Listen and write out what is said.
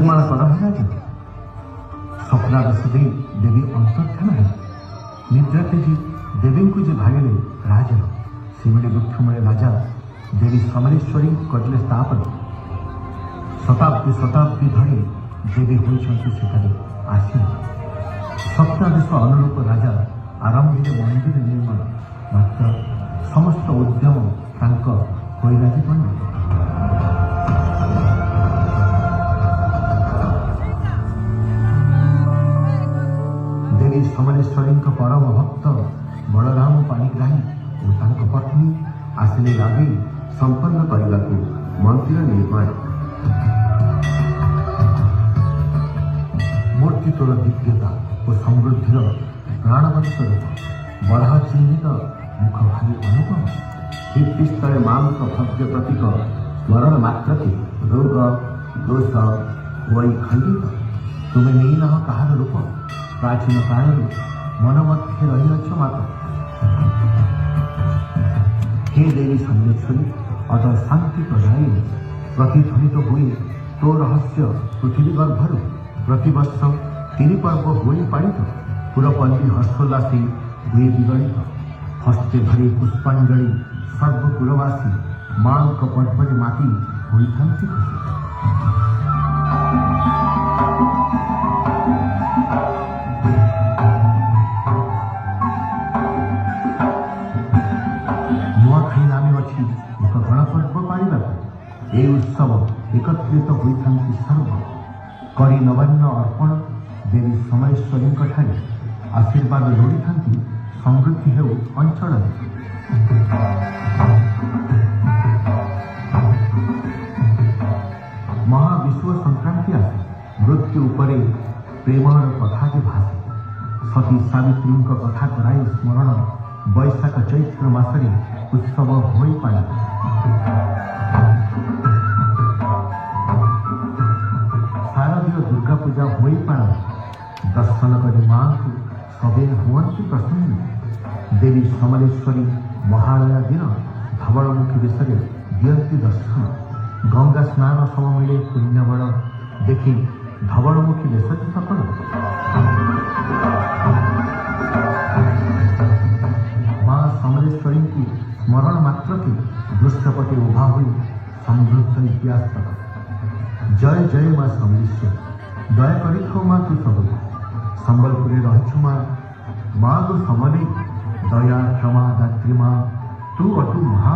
निर्माण कराज स्वप्नादेश दे देवी अंतर्धान है निद्राते जी देवी को जे भागले राजन शिमिली वृक्षमूल राजा देवी समलेश्वरी कटले स्थापन शताब्दी शताब्दी धरी देवी होती आसीन स्वप्नादेश अनुरूप राजा आरंभ मंदिर निर्माण मात्र समस्त उद्यम होइराजी पड़े देवी समलेश्वरी परम भक्त बलराम पाणिग्राही और पत्नी आसिले लागे संपन्न करने को मंदिर निर्माण मूर्ति तोर दिव्यता और समृद्धि प्राणवंत रूप बराह चिन्हित मुख भारी अनुपम दीप्तिस्थले मां भव्य प्रतीक स्मरण मात्र के रोग दोष वही खंडित तुम्हें नहीं न कहार रूप प्राचीन काल मन मध्य रही मात्र हे देवी समलेश्वरी अतः शांति प्रदायी प्रतिध्वनित हुए तो रहस्य पृथ्वी गर्भर प्रतिवर्ष 3 पर्व होली पालित पुरपल्ली हर्षोल्लासी हुए विगणित हस्ते धरी पुष्पांजलि सर्वकुलवासी मां पर्वरे माती होता खुशी नुआखाई नामे अच्छी एक गणपर्व पाड़ा ये उत्सव एकत्रित होता सर्व करी नवान्न अर्पण देवी समलेश्वरी ठारे आशीर्वाद लोड़ी था समृद्धि हो अंचल महाविश्व संक्रांति आसे मृत्यु उपरे प्रेमर कथा जे भाषे सती सावित्री कथा कराई स्मरण वैशाख चैत्र मासरे उत्सव हो पाए शारदीय दुर्गा पूजा हो पाए दर्शन कर मां को सबे हुअंती प्रसन्न देवी समलेश्वरी महालया दिन धवलमुखी बेश दियंती दर्शन गंगा स्नान समय मिले पुण्यबल देखी धवलमुखी बेश सकल मां समलेश्वरी की स्मरण मात्र के दृष्टपटे उभा हुई समृद्ध इतिहास तक जय जय मां समलेश्वरी दया कर मां तू सब संबलपुर रही मां तू समले दया क्षमा दात्री मां तू अतु महा